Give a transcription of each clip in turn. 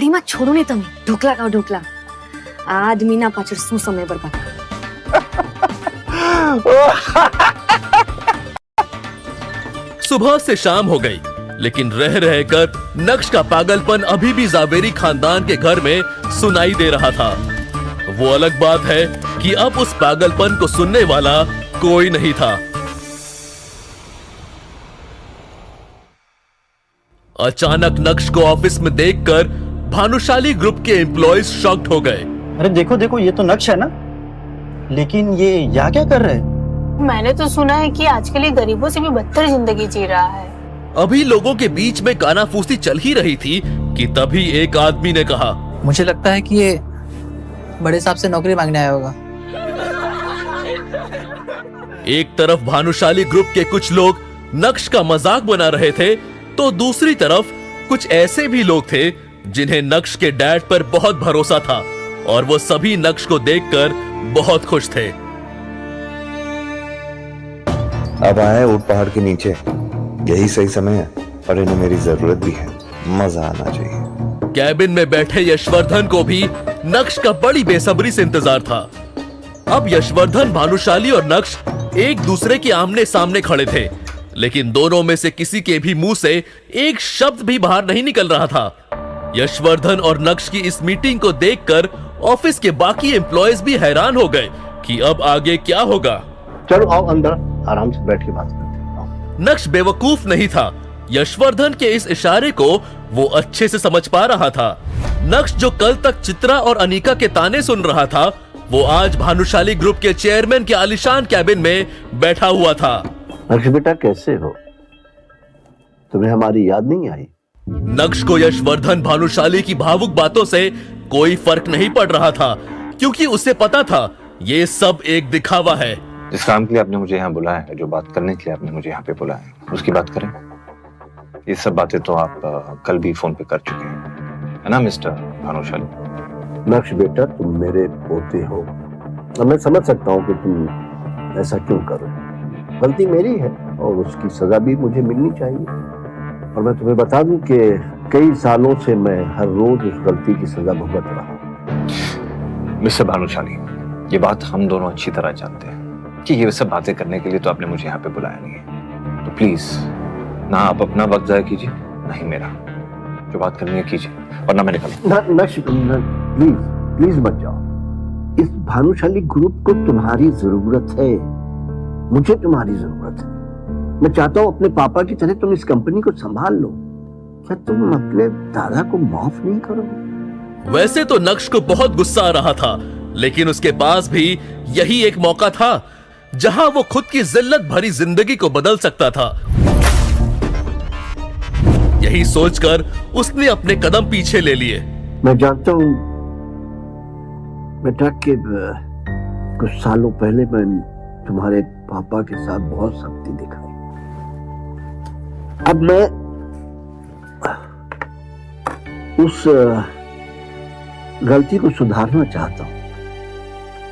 કઢીમાં છોડો ને તમે, ઢોકલા ખાઓ ઢોકલા. આદમીના પાછળ શું સમય બરબાદ કરો. सुबह से शाम हो गई, लेकिन रह रहकर नक्श का पागलपन अभी भी जावेरी खानदान के घर में सुनाई दे रहा था. वो अलग बात है कि अब उस पागलपन को सुनने वाला कोई नहीं था. अचानक नक्श को ऑफिस में देखकर भानुशाली ग्रुप के एम्प्लॉयज शॉक्ड हो गए. अरे देखो देखो, ये तो नक्श है ना, लेकिन ये यहाँ क्या कर रहे हैं? मैंने तो सुना है कि आजकल ये गरीबों से भी बदतर जिंदगी जी रहा है. अभी लोगों के बीच में कानाफूसी चल ही रही थी कि तभी एक आदमी ने कहा, मुझे लगता है कि ये बड़े साहब से नौकरी मांगने आया होगा. एक तरफ भानुशाली ग्रुप के कुछ लोग नक्श का मजाक बना रहे थे, तो दूसरी तरफ कुछ ऐसे भी लोग थे जिन्हें नक्श के डैड पर बहुत भरोसा था और वो सभी नक्श को देखकर बहुत खुश थे. अब आए ऊट पहाड़ के नीचे, यही सही समय है और इन्हें मेरी जरूरत भी है. मजा आना चाहिए. कैबिन में बैठे यशवर्धन को भी नक्श का बड़ी बेसब्री से इंतजार था. अब यशवर्धन, भानुशाली और नक्श एक दूसरे के आमने सामने खड़े थे, लेकिन दोनों में से किसी के भी मुंह से एक शब्द भी बाहर नहीं निकल रहा था. यशवर्धन और नक्श की इस मीटिंग को देखकर ऑफिस के बाकी एम्प्लॉयज भी हैरान हो गए कि अब आगे क्या होगा. चलो आओ अंदर, आराम से बैठ के बात करते हैं. नक्श बेवकूफ नहीं था. यशवर्धन के इस इशारे को वो अच्छे से समझ पा रहा था. नक्श जो कल तक चित्रा और अनीका के ताने सुन रहा था, वो आज भानुशाली ग्रुप के चेयरमैन के आलीशान कैबिन में बैठा हुआ था. नक्श बेटा कैसे हो? तुम्हें हमारी याद नहीं आई? नक्श को यशवर्धन, भानुशाली की भावुक बातों से कोई फर्क नहीं पड़ रहा था, क्योंकि उसे पता था ये सब एक दिखावा है. जिस काम के लिए आपने मुझे यहाँ बुलाया है, जो बात करने के लिए आपने मुझे यहाँ पे बुलाया है, उसकी बात करें. ये सब बातें तो आप कल भी फोन पे कर चुके हैं, है ना मिस्टर भानुशाली? नक्श बेटा, तुम मेरे पोते हो और मैं समझ सकता हूँ कि तुम ऐसा क्यों करो. गलती मेरी है और उसकी सजा भी मुझे मिलनी चाहिए. और मैं तुम्हें बता दूं कि कई सालों से मैं हर रोज उस गलती की सजा भुगत रहा हूं. मिस्टर भानुशाली, ये बात हम दोनों अच्छी तरह जानते हैं कि ये सब बातें करने के लिए तो आपने मुझे यहाँ पे बुलाया नहीं है. तो प्लीज ना आप अपना वक्त जाया कीजिए, ना ही मेरा. जो बात करनी है कीजिए, वरना मैं निकल. नक्श प्लीज प्लीज मत जाओ. इस भानुशाली ग्रुप को तुम्हारी जरूरत है, मुझे तुम्हारी जरूरत है. मैं चाहता हूं अपने पापा की तरह तुम इस कंपनी को संभाल लो. क्या तुम अपने दादा को माफ नहीं करोगे? वैसे तो नक्श को बहुत गुस्सा आ रहा था, लेकिन उसके पास भी यही एक मौका था जहां वो खुद की जिल्लत भरी जिंदगी को बदल सकता था. यही सोचकर उसने अपने कदम पीछे ले लिए. मैं जानता हूं बेटा कि कुछ सालों पहले मैं तुम्हारे पापा के साथ बहुत सख्ती दिखाई. अब मैं उस गलती को सुधारना चाहता हूं.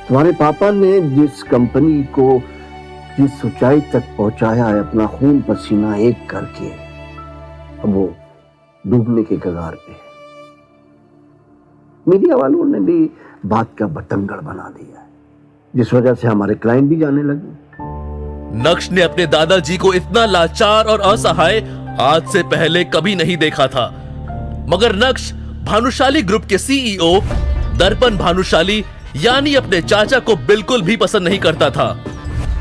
तुम्हारे पापा ने जिस कंपनी को जिस ऊंचाई तक पहुंचाया है अपना खून पसीना एक करके, अब वो डूबने के कगार पे है. मीडिया वालों ने भी बात का बतंगड़ बना दिया है, जिस वजह से हमारे क्लाइंट भी जाने लगे. नक्श ने अपने दादाजी को इतना लाचार और असहाय आज से पहले कभी नहीं देखा था. मगर नक्श भानुशाली ग्रुप के सीईओ दर्पण भानुशाली यानी अपने चाचा को बिल्कुल भी पसंद नहीं करता था.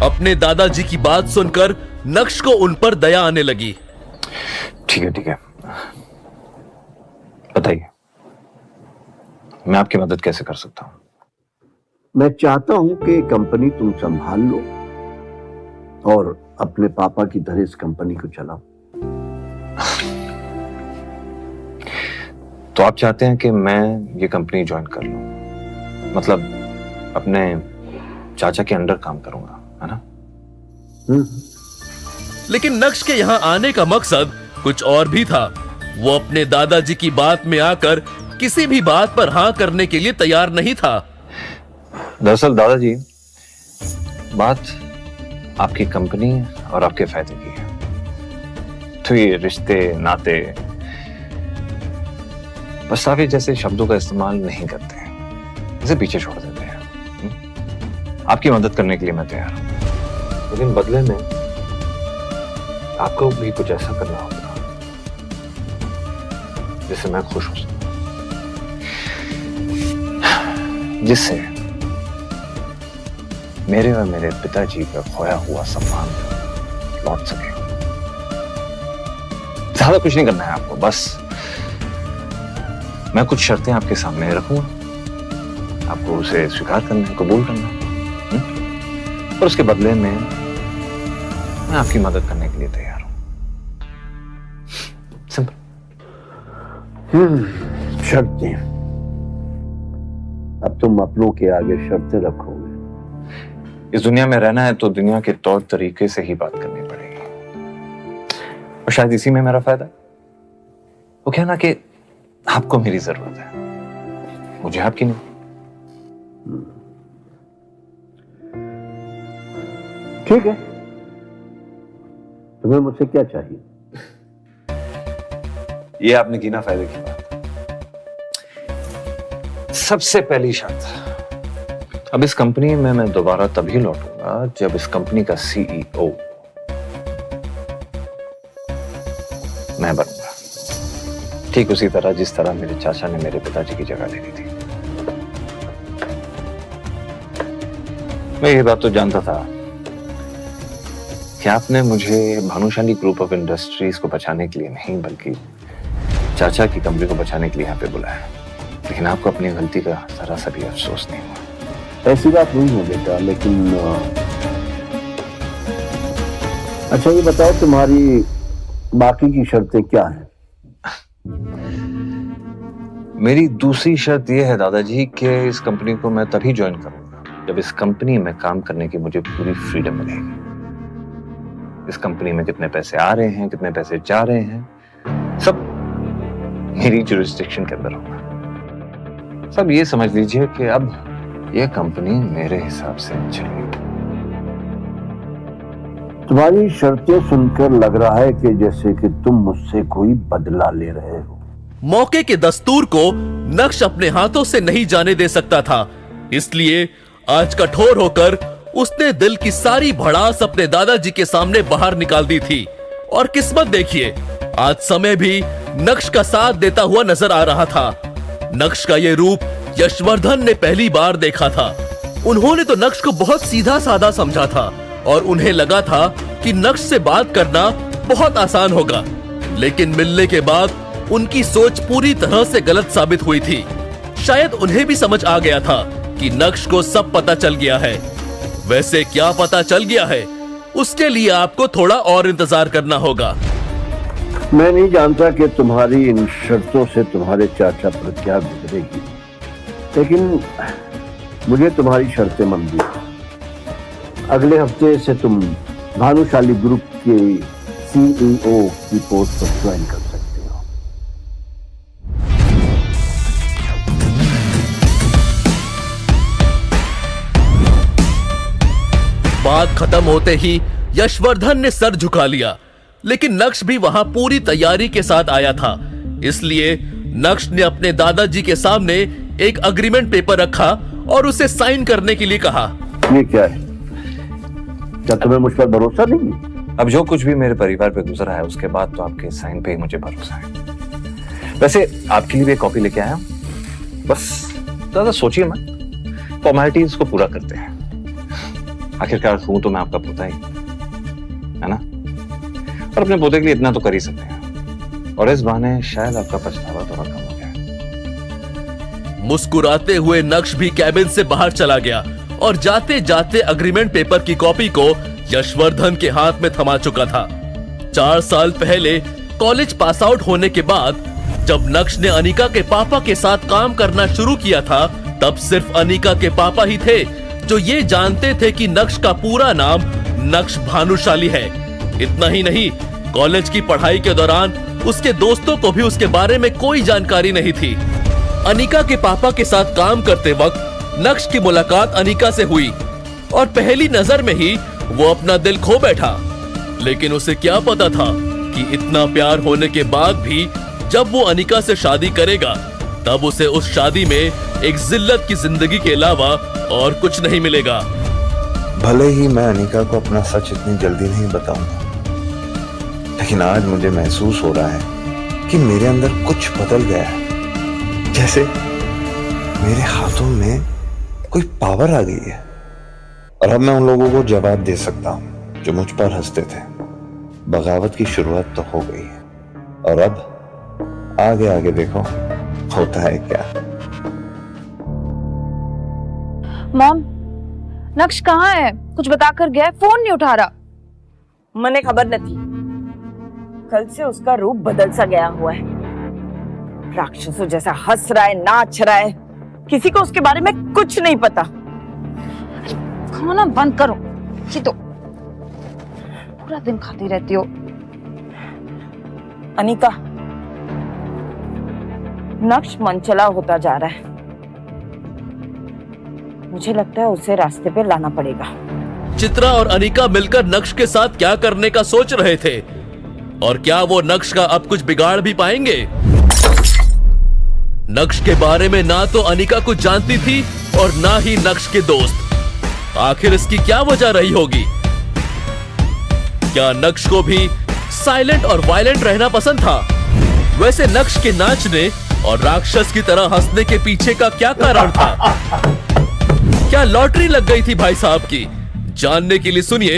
अपने दादाजी की बात सुनकर नक्श को उन पर दया आने लगी. ठीक है, बताइए मैं आपकी मदद कैसे कर सकता हूं? मैं चाहता हूं कि कंपनी तुम संभाल लो और अपने पापा की तरह इस कंपनी को चलाओ. तो आप चाहते हैं कि मैं ये कंपनी ज्वाइन कर लूं, मतलब अपने चाचा के अंडर काम करूंगा, है ना? लेकिन नक्श के यहाँ आने का मकसद कुछ और भी था. वो अपने दादाजी की बात में आकर किसी भी बात पर हाँ करने के लिए तैयार नहीं था. दरअसल दादाजी, बात आपकी कंपनी और आपके फायदे की है. तो ये रिश्ते नाते पछतावे जैसे शब्दों का इस्तेमाल नहीं करते हैं, इसे पीछे छोड़ देते हैं। आपकी मदद करने के लिए मैं तैयार हूं, लेकिन बदले में आपको भी कुछ ऐसा करना होगा जिससे मैं खुश हो सकूं, जिससे मेरे और मेरे पिताजी का खोया हुआ सम्मान लौट सके। ज्यादा कुछ नहीं करना है आपको, बस मैं कुछ शर्तें आपके सामने रखूंगा, आपको उसे स्वीकार करना है, कबूल करना है, और उसके बदले में मैं आपकी मदद करने के लिए तैयार हूं। सिंपल। शर्तें। अब तुम अपनों के आगे शर्तें रखोगे। इस दुनिया में रहना है तो दुनिया के तौर तरीके से ही बात करनी पड़ेगी, और शायद इसी में मेरा फायदा है। वो कहना कि आपको मेरी जरूरत है, मुझे आपकी नहीं। ठीक है, तुम्हें मुझसे क्या चाहिए? ये आपने की ना फायदे की बात। सबसे पहली शर्त, अब इस कंपनी में मैं दोबारा तभी लौटूंगा जब इस कंपनी का सीईओ मैं बनूंगा, ठीक उसी तरह जिस तरह मेरे चाचा ने मेरे पिताजी की जगह ले ली थी। मैं ये बात तो जानता था कि आपने मुझे भानुशाली ग्रुप ऑफ इंडस्ट्रीज को बचाने के लिए नहीं, बल्कि चाचा की कंपनी को बचाने के लिए यहाँ पे बुलाया, लेकिन आपको अपनी गलती का जरा सा भी अफसोस नहीं हुआ। ऐसी बात नहीं है बेटा, लेकिन अच्छा ये बताओ तुम्हारी बाकी की शर्तें क्या हैं? मेरी दूसरी शर्त यह है दादाजी कि इस कंपनी को मैं तभी ज्वाइन करूंगा जब इस कंपनी में काम करने की मुझे पूरी फ्रीडम मिलेगी। इस कंपनी में कितने पैसे आ रहे हैं, कितने पैसे जा रहे हैं, सब मेरी जुरिस्डिक्शन के अंदर होगा। सब ये समझ लीजिए कि अब यह कंपनी मेरे हिसाब से चलेगी। तुम्हारी शर्तें सुनकर लग रहा है कि जैसे कि तुम मुझसे कोई बदला ले रहे हो। मौके के दस्तूर को नक्श अपने हाथों से नहीं जाने दे सकता था, इसलिए आज कठोर होकर उसने दिल की सारी भड़ास अपने दादाजी के सामने बाहर निकाल दी थी। और किस्मत देखिए, आज समय भी नक्श का साथ देता हुआ नजर आ रहा था। नक्श का ये रूप यशवर्धन ने पहली बार देखा था। उन्होंने तो नक्श को बहुत सीधा साधा समझा था और उन्हें लगा था कि नक्श से बात करना बहुत आसान होगा, लेकिन मिलने के बाद उनकी सोच पूरी तरह से गलत साबित हुई थी। शायद उन्हें भी समझ आ गया था कि नक्श को सब पता चल गया है। वैसे क्या पता चल गया है, उसके लिए आपको थोड़ा और इंतजार करना होगा। मैं नहीं जानता कि तुम्हारी इन शर्तों से तुम्हारे चाचा पर क्या गुजरेगी, लेकिन मुझे तुम्हारी शर्तें मंजूर हैं। अगले हफ्ते से तुम भानुशाली ग्रुप के सीईओ की पोस्ट पर ज्वाइन कर सकते हो। बात खत्म होते ही यशवर्धन ने सर झुका लिया, लेकिन नक्श भी वहां पूरी तैयारी के साथ आया था। इसलिए नक्श ने अपने दादाजी के सामने एक अग्रीमेंट पेपर रखा और उसे साइन करने के लिए कहा। ये क्या है? क्या तुम्हें मुझ पर भरोसा नहीं है? अब जो कुछ भी मेरे परिवार पे गुजरा है उसके बाद तो आपके साइन पे ही मुझे भरोसा है। वैसे आपके लिए भी एक कॉपी लेके आया हूं, बस ज्यादा सोचिए मत, फॉर्मेलिटीज को पूरा करते हैं। आखिरकार हूं तो मैं आपका पोता ही, है ना? और अपने पोते के लिए इतना तो कर ही सकते हैं, और इस बहाने शायद आपका पछतावा थोड़ा कम हो जाए। मुस्कुराते हुए नक्श भी कैबिन से बाहर चला गया और जाते जाते अग्रीमेंट पेपर की कॉपी को यशवर्धन के हाथ में थमा चुका था। 4 साल पहले कॉलेज पास आउट होने के बाद जब नक्श ने अनिका के पापा के साथ काम करना शुरू किया था, तब सिर्फ अनिका के पापा ही थे जो ये जानते थे कि नक्श का पूरा नाम नक्श भानुशाली है। इतना ही नहीं, कॉलेज की पढ़ाई के दौरान उसके दोस्तों को भी उसके बारे में कोई जानकारी नहीं थी। अनिका के पापा के साथ काम करते वक्त नक्श की मुलाकात अनिका से हुई और पहली नजर में ही वो अपना दिल खो बैठा। लेकिन उसे क्या पता था कि इतना प्यार होने के बाद भी जब वो अनिका से शादी करेगा तब उसे उस शादी में एक जिल्लत की जिंदगी के अलावा और कुछ नहीं मिलेगा। भले ही मैं अनिका को अपना सच इतनी जल्दी नहीं बताऊंगा, लेकिन आज मुझे महसूस हो रहा है कि मेरे अंदर कुछ बदल गया है। जैसे मेरे हाथों में कोई पावर आ गई है और अब मैं उन लोगों को जवाब दे सकता हूं जो मुझ पर हंसते थे। बगावत की शुरुआत तो हो गई है और अब आगे आगे देखो होता है क्या। मॉम, नक्श कहाँ है? कुछ बता कर गया है? फोन नहीं उठा रहा। मने खबर न थी, कल से उसका रूप बदल सा गया हुआ है। राक्षसों जैसा हंस रहा है, नाच रहा है, किसी को उसके बारे में कुछ नहीं पता। खाना बंद करो, ये तो पूरा दिन खाती रहती हो। अनिका, नक्श मनचला होता जा रहा है। मुझे लगता है उसे रास्ते पे लाना पड़ेगा। चित्रा और अनिका मिलकर नक्श के साथ क्या करने का सोच रहे थे और क्या वो नक्श का अब कुछ बिगाड़ भी पाएंगे? नक्श के बारे में ना तो अनिका कुछ जानती थी और ना ही नक्श के दोस्त। आखिर इसकी क्या वजह रही होगी? क्या नक्श को भी साइलेंट और वायलेंट रहना पसंद था? वैसे नक्श के नाचने और राक्षस की तरह हंसने के पीछे का क्या कारण था? क्या लॉटरी लग गई थी भाई साहब की? जानने के लिए सुनिए